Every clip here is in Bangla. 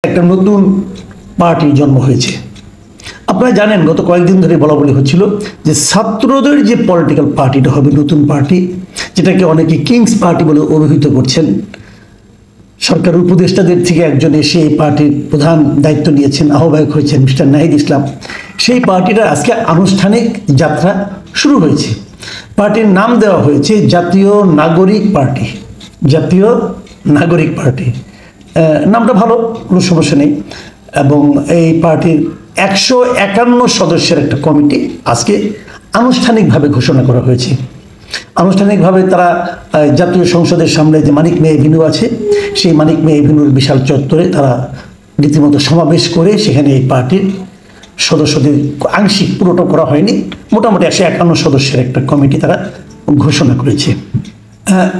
একটা নতুন পার্টির জন্ম হয়েছে। আপনারা জানেন গত কয়েকদিন ধরে বলা বলি হচ্ছিল যে ছাত্রদের যে পলিটিক্যাল পার্টিটা হবে নতুন পার্টি, যেটাকে অনেকে কিংস পার্টি বলে অভিহিত করছেন। সরকার উপদেষ্টাদের থেকে একজন এসে এই পার্টির প্রধান দায়িত্ব নিয়েছেন, আহ্বায়ক হয়েছেন মিস্টার নাহিদ ইসলাম। সেই পার্টিটার আজকে আনুষ্ঠানিক যাত্রা শুরু হয়েছে। পার্টির নাম দেওয়া হয়েছে জাতীয় নাগরিক পার্টি। জাতীয় নাগরিক পার্টি নামটা ভালো, কোনো সমস্যা নেই। এবং এই পার্টির 151 সদস্যের একটা কমিটি আজকে আনুষ্ঠানিকভাবে ঘোষণা করা হয়েছে। আনুষ্ঠানিকভাবে তারা জাতীয় সংসদের সামনে যে মানিক মে এভিনিউ আছে, সেই মানিক মে এভিনিউর বিশাল চত্বরে তারা রীতিমতো সমাবেশ করে সেখানে এই পার্টির সদস্যদের আংশিক, পুরোটা করা হয়নি, মোটামুটি 151 সদস্যের একটা কমিটি তারা ঘোষণা করেছে।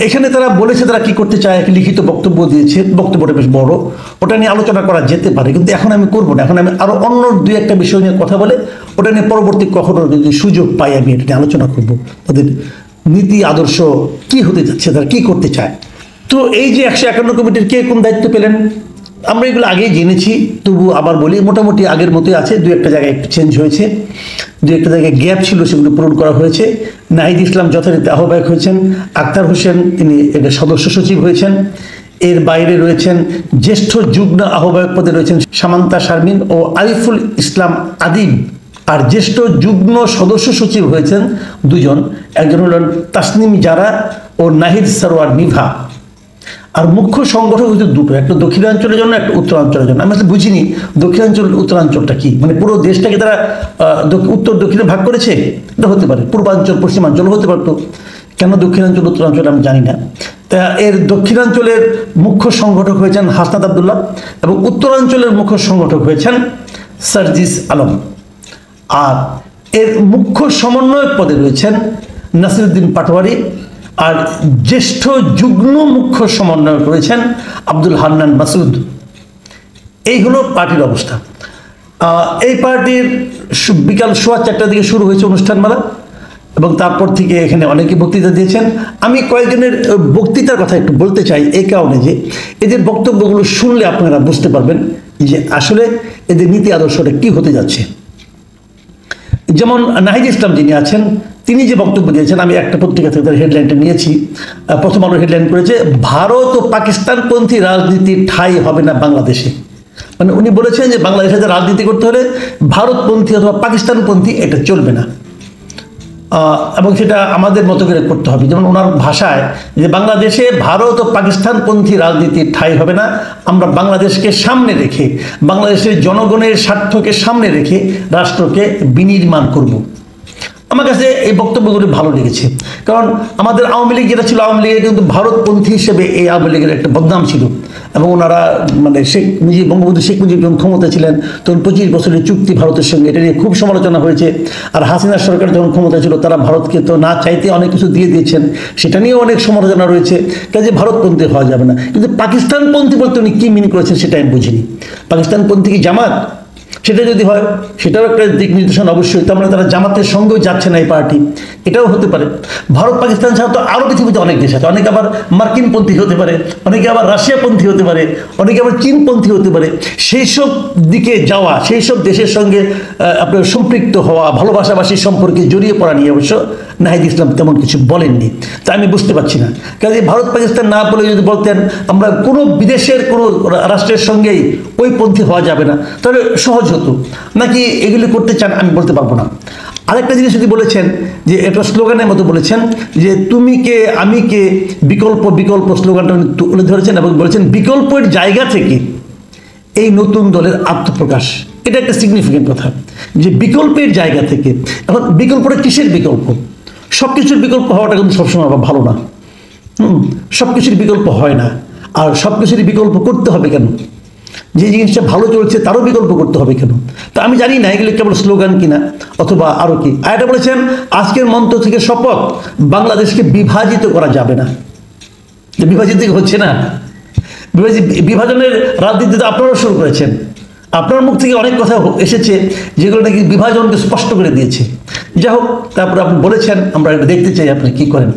এখানে তারা বলেছে তারা কি করতে চায়, একটা লিখিত বক্তব্য দিয়েছে। বক্তব্যটা বেশ বড়, ওটা নিয়ে আলোচনা করা যেতে পারে, কিন্তু এখন আমি করবো না। এখন আমি আরো অন্য দুই একটা বিষয় নিয়ে কথা বলে ওটা নিয়ে পরবর্তী কখনো যদি সুযোগ পাই আমি এটা নিয়ে আলোচনা করবো, তাদের নীতি আদর্শ কি হতে যাচ্ছে, তারা কি করতে চায়। তো এই যে 151 কমিটির কে কোন দায়িত্ব পেলেন আমরা এগুলো আগেই জেনেছি, তবু আবার বলি মোটামুটি আগের মতোই আছে। দু একটা জায়গায় একটু চেঞ্জ হয়েছে, দু একটা জায়গায় গ্যাপ ছিল, সেগুলো পূরণ করা হয়েছে। নাহিদ ইসলাম যথারীতি আহ্বায়ক হয়েছেন, আক্তার হোসেন তিনি এটা সদস্য সচিব হয়েছেন। এর বাইরে রয়েছেন জ্যেষ্ঠ যুগ্ম আহ্বায়ক পদে রয়েছেন সামান্তা শারমিন ও আরিফুল ইসলাম আদিব। আর জ্যেষ্ঠ যুগ্ম সদস্য সচিব হয়েছেন দুজন, একজন হলেন তাসনিম জারা ও নাহিদ সরওয়ার নিভা। আর মুখ্য সংগঠক হচ্ছে দুটো, একটা দক্ষিণাঞ্চলের জন্য, একটা উত্তরাঞ্চলের জন্য। আমি আসলে বুঝিনি দক্ষিণাঞ্চল উত্তরাঞ্চলটা কি, মানে পুরো দেশটাকে তারা উত্তর দক্ষিণে ভাগ করেছে। এটা হতে পারে, পূর্বাঞ্চল পশ্চিমাঞ্চল হতে পারতো, কেন দক্ষিণাঞ্চল উত্তরাঞ্চল আমি জানি না। তা এর দক্ষিণাঞ্চলের মুখ্য সংগঠক হয়েছেন হাসনাত আবদুল্লাহ এবং উত্তরাঞ্চলের মুখ্য সংগঠক হয়েছেন সার্জিস আলম। আর এর মুখ্য সমন্বয়ক পদে রয়েছেন নাসিরুদ্দিন পাটোয়ারি। আর জ্যেষ্ঠ যুগ্ম মুখ্য সমন্বয়ক রয়েছেন আব্দুল হান্নান মাসুদ। এই হলো পার্টির অবস্থা। এই পার্টির বিকাল 4:15 দিকে শুরু হয়েছে অনুষ্ঠানমালা, এবং তারপর থেকে এখানে অনেকে বক্তৃতা দিয়েছেন। আমি কয়েকজনের বক্তৃতার কথা একটু বলতে চাই, এই কারণে যে এদের বক্তব্যগুলো শুনলে আপনারা বুঝতে পারবেন যে আসলে এদের নীতি আদর্শটা কি হতে যাচ্ছে। যেমন নাহিদ ইসলাম যিনি আছেন, তিনি যে বক্তব্য দিয়েছেন, আমি একটা পত্রিকা থেকে তার হেডলাইনটা নিয়েছি। প্রথম আলো হেডলাইন করেছে, ভারত ও পাকিস্তানপন্থী রাজনীতির ঠাঁই হবে না বাংলাদেশে। মানে উনি বলেছেন যে বাংলাদেশে রাজনীতি করতে হলে ভারতপন্থী অথবা পাকিস্তানপন্থী এটা চলবে না, এবং সেটা আমাদের মতো করে করতে হবে। যেমন ওনার ভাষায় যে বাংলাদেশে ভারত ও পাকিস্তানপন্থী রাজনীতির ঠাঁই হবে না, আমরা বাংলাদেশকে সামনে রেখে, বাংলাদেশের জনগণের স্বার্থকে সামনে রেখে রাষ্ট্রকে বিনির্মাণ করব। আমার কাছে এই বক্তব্যগুলি ভালো লেগেছে, কারণ আমাদের আওয়ামী লীগ যেটা ছিল, আওয়ামী লীগের কিন্তু ভারতপন্থী হিসেবে এই আওয়ামী লীগের একটা বদনাম ছিল। এবং ওনারা মানে বঙ্গবন্ধু শেখ মুজিব যখন ক্ষমতা ছিলেন তখন 25 বছরের চুক্তি ভারতের সঙ্গে, এটা নিয়ে খুব সমালোচনা হয়েছে। আর হাসিনা সরকার যখন ক্ষমতা ছিল তারা ভারতকে তো না চাইতে অনেক কিছু দিয়ে দিয়েছেন, সেটা নিয়েও অনেক সমালোচনা রয়েছে। কাজে ভারতপন্থী হওয়া যাবে না, কিন্তু পাকিস্তানপন্থী বলতে উনি কী মিন করেছেন সেটা আমি বুঝিনি। পাকিস্তানপন্থী কি জামাত? সেটা যদি হয় সেটাও একটা দিক নির্দেশনা অবশ্যই। তার মানে তারা জামাতের সঙ্গেও যাচ্ছে না এই পার্টি, এটাও হতে পারে। ভারত পাকিস্তান ছাড়া তো আরও পৃথিবীতে অনেক দেশ আছে, অনেকে আবার মার্কিনপন্থী হতে পারে, অনেকে আবার রাশিয়াপন্থী হতে পারে, অনেকে আবার চীনপন্থী হতে পারে। সেই সব দিকে যাওয়া, সেই সব দেশের সঙ্গে আপনার সম্পৃক্ত হওয়া, ভালোবাসাবাসীর সম্পর্কে জড়িয়ে পড়া নিয়ে অবশ্য নাহিদ ইসলাম তেমন কিছু বলেননি। তা আমি বুঝতে পারছি না, কাজে ভারত পাকিস্তান না বলে যদি বলতেন আমরা কোনো বিদেশের কোনো রাষ্ট্রের সঙ্গেই ওই পন্থী হওয়া যাবে না, তাহলে সহজ হতো। নাকি এগুলি করতে চান আমি বলতে পারবো না। আরেকটা জিনিস যদি বলেছেন যে এটা স্লোগানের মতো বলেছেন যে তুমি কে আমি কে বিকল্প বিকল্প, স্লোগানটা তুলে ধরেছেন এবং বলেছেন বিকল্পের জায়গা থেকে এই নতুন দলের আত্মপ্রকাশ। এটা একটা সিগনিফিকেন্ট কথা যে বিকল্পের জায়গা থেকে। এখন বিকল্পটা কিসের বিকল্প? সব কিছুর বিকল্প হওয়াটা কিন্তু সবসময় আবার ভালো না। সব কিছুর বিকল্প হয় না, আর সব কিছুরই বিকল্প করতে হবে কেন? যে জিনিসটা ভালো চলছে তারও বিকল্প করতে হবে কেন? তা আমি জানি না এগুলো কেবল স্লোগান কিনা অথবা আরও কি। আর এটা বলেছেন আজকের মন্ত্র থেকে শপথ, বাংলাদেশকে বিভাজিত করা যাবে না। বিভাজিত হচ্ছে না, বিভাজনের রাজনীতি তো আপনারাও শুরু করেছেন। আপনার মুখ থেকে অনেক কথা এসেছে যেগুলো নাকি বিভাজনকে স্পষ্ট করে দিয়েছে। যাই হোক, তারপরে আপনি বলেছেন আমরা এটা দেখতে চাই আপনি কি করেন।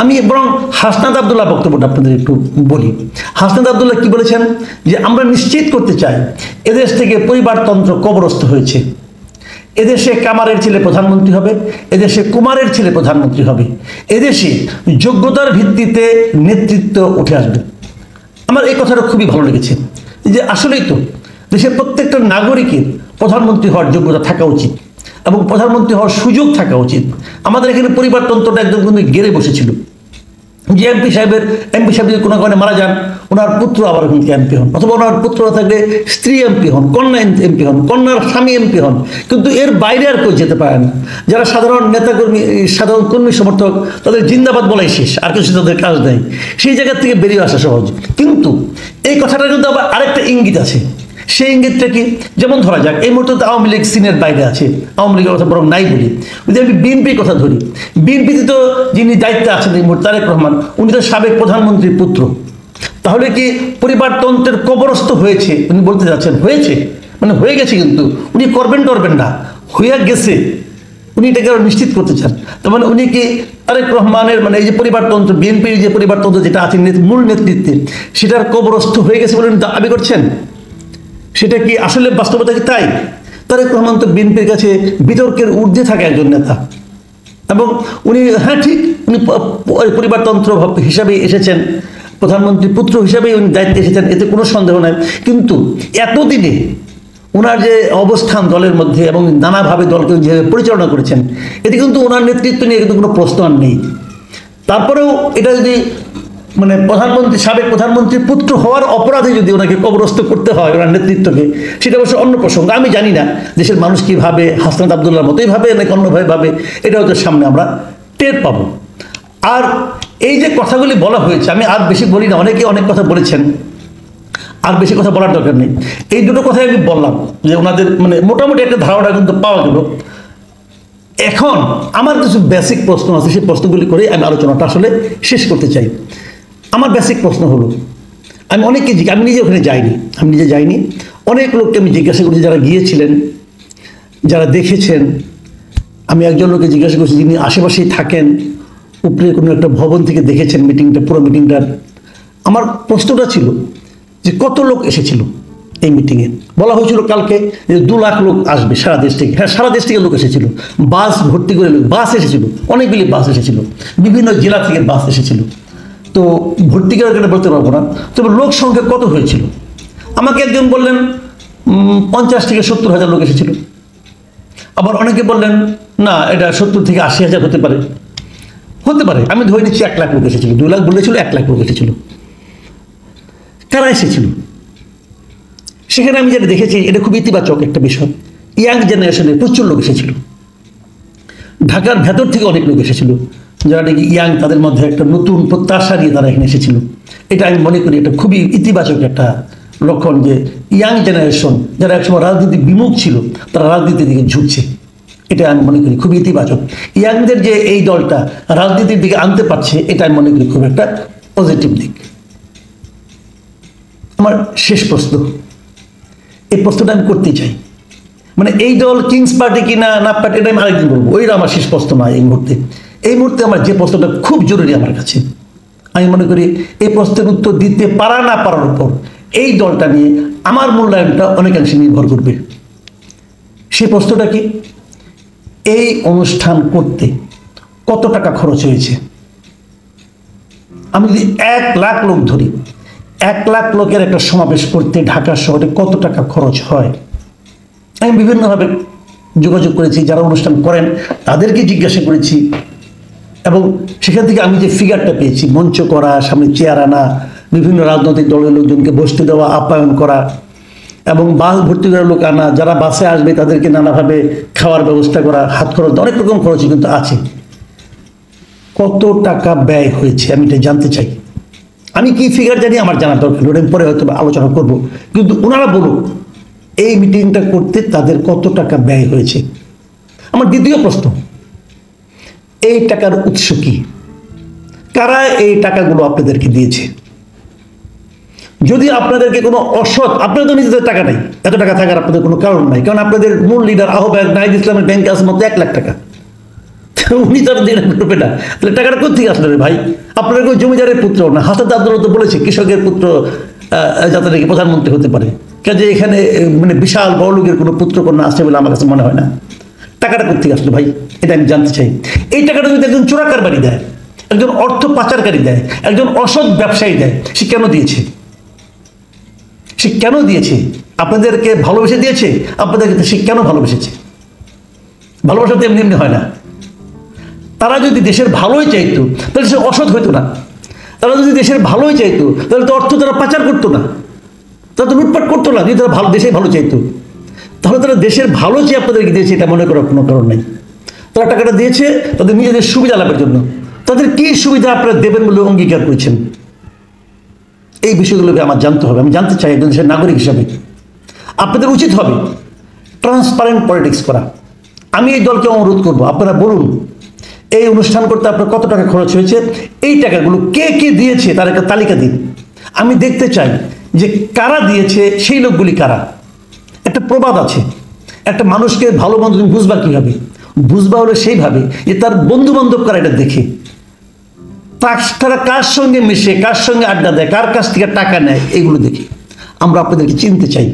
আমি বরং হাসনাত আব্দুল্লাহ বক্তব্যটা আপনাদের একটু বলি। হাসনাত আব্দুল্লাহ কি বলেছেন, যে আমরা নিশ্চিত করতে চাই এদেশ থেকে পরিবারতন্ত্র কবরস্থ হয়েছে, এদেশে কামারের ছেলে প্রধানমন্ত্রী হবে, এদেশে কুমারের ছেলে প্রধানমন্ত্রী হবে, এদেশে যোগ্যতার ভিত্তিতে নেতৃত্ব উঠে আসবে। আমার এই কথাটা খুবই ভালো লেগেছে, যে আসলেই তো দেশের প্রত্যেকটা নাগরিকের প্রধানমন্ত্রী হওয়ার যোগ্যতা থাকা উচিত এবং প্রধানমন্ত্রী হওয়ার সুযোগ থাকা উচিত। আমাদের এখানে পরিবারতন্ত্রটা একদম কিন্তু গেড়ে বসেছিল, যে এমপি সাহেব যদি কোনো কারণে মারা যান, ওনার পুত্র আবার কিন্তু এমপি হন, অথবা ওনার পুত্র থাকলে স্ত্রী এমপি হন, কন্যা এমপি হন, কন্যার স্বামী এমপি হন, কিন্তু এর বাইরে আর কেউ যেতে পারে না। যারা সাধারণ নেতাকর্মী, সাধারণ কর্মী সমর্থক, তাদের জিন্দাবাদ বলাই শেষ, আর কিছু তাদের কাজ নেই, সেই জায়গা থেকে বেরিয়ে আসা সহজ। কিন্তু এই কথাটা কিন্তু আবার আরেকটা ইঙ্গিত আছে। সেই ইঙ্গিতটা কি, যেমন ধরা যাক এই মুহূর্তে আওয়ামী লীগ সিনের বাইরে আছে, আওয়ামী লীগের কথা বরং নাই বলি, যদি আমি বিএনপির কথা ধরি, বিএনপিতে তো যিনি দায়িত্বে আছেন এই মুহূর্তে তারেক রহমান, উনি তো সাবেক প্রধানমন্ত্রীর পুত্র। তাহলে কি পরিবারতন্ত্রের কবরস্থ হয়েছে? উনি বলতে যাচ্ছেন হয়েছে, মানে হয়ে গেছে, কিন্তু উনি করবেন না, হইয়া গেছে, উনি এটাকে আরো নিশ্চিত করতে চান। তার মানে উনি কি তারেক রহমানের মানে এই যে পরিবারতন্ত্র, বিএনপির যে পরিবারতন্ত্র যেটা আছে মূল নেতৃত্বে, সেটার কবরস্থ হয়ে গেছে বলে উনি দাবি করছেন? সেটা কি আসলে বাস্তবতা কি তাই? তারেক রহমান তো বিএনপির কাছে বিতর্কের ঊর্ধ্বে থাকা একজন নেতা, এবং উনি হ্যাঁ ঠিক, উনি পরিবারতন্ত্র হিসাবে এসেছেন, প্রধানমন্ত্রী পুত্র হিসাবে উনি দায়িত্বে এসেছেন, এতে কোনো সন্দেহ নাই। কিন্তু এতদিনে ওনার যে অবস্থান দলের মধ্যে এবং নানাভাবে দলকে যেভাবে পরিচালনা করেছেন, এতে কিন্তু ওনার নেতৃত্ব নিয়ে কিন্তু কোনো প্রশ্ন আর নেই। তারপরেও এটা যদি মানে সাবেক প্রধানমন্ত্রীর পুত্র হওয়ার অপরাধে যদি ওনাকে কবরস্থ করতে হয় ওনার নেতৃত্বকে, সেটা অবশ্য অন্য প্রসঙ্গ। আমি জানি না দেশের মানুষ কি ভাবে, হাসনাত আব্দুল্লাহর মতোই ভাবে নাকি অন্যভাবে ভাবে, এটা হয়তো সামনে আমরা টের পাবো। আর এই যে কথাগুলি বলা হয়েছে, আমি আর বেশি বলি না, অনেকে অনেক কথা বলেছেন, আর বেশি কথা বলার দরকার নেই। এই দুটো কথাই আমি বললাম, যে ওনাদের মানে মোটামুটি একটা ধারণা কিন্তু পাওয়া গেল। এখন আমার কিছু বেসিক প্রশ্ন আছে, সেই প্রশ্নগুলি করে আমি আলোচনাটা আসলে শেষ করতে চাই। আমার বেসিক প্রশ্ন হলো, আমি নিজে ওখানে যাইনি, অনেক লোককে আমি জিজ্ঞাসা করছি যারা গিয়েছিলেন, যারা দেখেছেন। আমি একজন লোককে জিজ্ঞাসা করছি যিনি আশেপাশেই থাকেন, উপরে কোনো একটা ভবন থেকে দেখেছেন মিটিংটা, পুরো মিটিংটার। আমার প্রশ্নটা ছিল যে কত লোক এসেছিল এই মিটিংয়ে? বলা হয়েছিল কালকে যে 2 লাখ লোক আসবে সারা দেশ থেকে। হ্যাঁ, সারা দেশ থেকে লোক এসেছিল, বাস ভর্তি করে লোক, বাস এসেছিল, অনেকগুলি বাস এসেছিল, বিভিন্ন জেলা থেকে বাস এসেছিল। তো ভর্তি করে বলতে পারবো না, তবে লোক সংখ্যা কত হয়েছিল? আমাকে একজন বললেন 50 থেকে 70 হাজার লোক এসেছিল। আবার অনেকে বললেন না, এটা 70 থেকে 80 হাজার হতে পারে। আমি ধরে নিচ্ছি 1 লাখ লোক এসেছিল। 2 লাখ বলেছিল, 1 লাখ লোক এসেছিল। কারা এসেছিল? সেখানে আমি যেটা দেখেছি, এটা খুব ইতিবাচক একটা বিষয়। ইয়াং জেনারেশনের প্রচুর লোক এসেছিল, ঢাকার ভেতর থেকে অনেক লোক এসেছিল, যারা নাকি ইয়াং, তাদের মধ্যে একটা নতুন প্রত্যাশা নিয়ে তারা এখানে এসেছিল। এটা আমি মনে করি এটা খুবই ইতিবাচক একটা লক্ষণ, যে ইয়াং জেনারেশন যারা একসময় রাজনীতি বিমুখ ছিল, তারা রাজনীতির দিকে ঝুঁকছে। এটা আমি মনে করি খুবই ইতিবাচক। ইয়াংদের যে এই দলটা রাজনীতির দিকে আনতে পারছে, এটা আমি মনে করি খুব একটা পজিটিভ দিক। আমার শেষ প্রশ্ন, এই প্রশ্নটা আমি করতেই চাই, মানে এই দল কিংস পার্টি কি না পার্টি, এটা আমি আরেকদিন বলবো, ওইটা আমার শেষ প্রশ্ন নয় এই মুহূর্তে আমার যে প্রশ্নটা খুব জরুরি আমার কাছে, আমি মনে করি এই প্রশ্নের উত্তর দিতে পারা না পারার উপর এই দলটা নিয়ে আমার মূল্যায়নটা অনেকাংশে নির্ভর করবে। সেই প্রশ্নটা কি, এই অনুষ্ঠান করতে কত টাকা খরচ হয়েছে? আমি যদি 1 লাখ লোক ধরি, 1 লাখ লোকের একটা সমাবেশ করতে ঢাকা শহরে কত টাকা খরচ হয়? আমি বিভিন্নভাবে যোগাযোগ করেছি, যারা অনুষ্ঠান করেন তাদেরকে জিজ্ঞাসা করেছি, এবং সেখান থেকে আমি যে ফিগারটা পেয়েছি, মঞ্চ করা, সামনে চেয়ার আনা, বিভিন্ন রাজনৈতিক দলের লোকজনকে বসতে দেওয়া, আপ্যায়ন করা, এবং বাস ভর্তি করে লোক আনা, যারা বাসে আসবে তাদেরকে নানাভাবে খাওয়ার ব্যবস্থা করা, হাত খরচ, অনেক রকম খরচই কিন্তু আছে। কত টাকা ব্যয় হয়েছে আমি এটা জানতে চাই। আমি কি ফিগার জানি আমার জানার দরকার, ওটা পরে হয়তো আলোচনা করব, কিন্তু ওনারা বলুন এই মিটিংটা করতে তাদের কত টাকা ব্যয় হয়েছে। আমার দ্বিতীয় প্রশ্ন, এই টাকার উৎস কি? কারা এই টাকাগুলো আপনাদেরকে দিয়েছে? যদি আপনাদেরকে কোনো অসৎ, আপনাদের তো নিজেদের টাকা নেই, এত টাকা থাকার আপনাদের কোনো কারণ নাই, কারণ আপনাদের মূল লিডার আহ্বায়ক নাহিদ ইসলামের ব্যাংকে আছে মাত্র 1 লাখ টাকা। উনি তার এটা করবে না, তাহলে টাকাটা কোথেকে আসলো রে ভাই? আপনারা কেউ জমিদারের পুত্র না। হাসান আব্দুল্লাহ তো বলেছে কৃষকের পুত্র যাতে নাকি প্রধানমন্ত্রী হতে পারে। কাজে এখানে মানে বিশাল বড় লোকের কোনো পুত্রকন্যা আছে বলে আমার কাছে মনে হয় না। টাকাটা কোথেকে আসলো ভাই, এটা আমি জানতে চাই। এই টাকাটা যদি একজন চোরাকারবারি দেয়, একজন অর্থ পাচারকারী দেয়, একজন অসৎ ব্যবসায়ী দেয়, সে কেন দিয়েছে? সে কেন দিয়েছে? আপনাদেরকে ভালোবেসে দিয়েছে? আপনাদেরকে সে কেন ভালোবেসেছে? ভালোবাসা তো এমনি এমনি হয় না। তারা যদি দেশের ভালোই চাইতো তাহলে সে অসৎ হইতো না। তারা যদি দেশের ভালোই চাইতো তাহলে তো অর্থ তারা পাচার করতো না, তারা তো লুটপাট করতো না। যদি তারা ভালো দেশে ভালো চাইতো তাহলে তারা দেশের ভালো চেয়ে আপনাদেরকে দিয়েছে, এটা মনে করার কোনো কারণ নেই। তারা টাকাটা দিয়েছে তাদের নিজেদের সুবিধা লাভের জন্য। তাদের কি সুবিধা আপনারা দেবেন বলে অঙ্গীকার করেছেন, এই বিষয়গুলোকে আমার জানতে হবে। আমি জানতে চাই একজন দেশের নাগরিক হিসাবে আপনাদের উচিত হবে ট্রান্সপারেন্ট পলিটিক্স করা। আমি এই দলকে অনুরোধ করব, আপনারা বলুন এই অনুষ্ঠান করতে আপনার কত টাকা খরচ হয়েছে, এই টাকাগুলো কে কে দিয়েছে তার একটা তালিকা দিন। আমি দেখতে চাই যে কারা দিয়েছে, সেই লোকগুলি কারা। একটা প্রবাদ আছে, একটা মানুষকে ভালো মন্দ তুমি বুঝবা কীভাবে? বুঝবা হলে সেইভাবে যে তার বন্ধু বান্ধব কারা এটা দেখে, তারা কার সঙ্গে মিশে, কার সঙ্গে আড্ডা দেয়, কার কাছ থেকে টাকা নেয়, এগুলো দেখে আমরা আপনাদেরকে চিনতে চাই।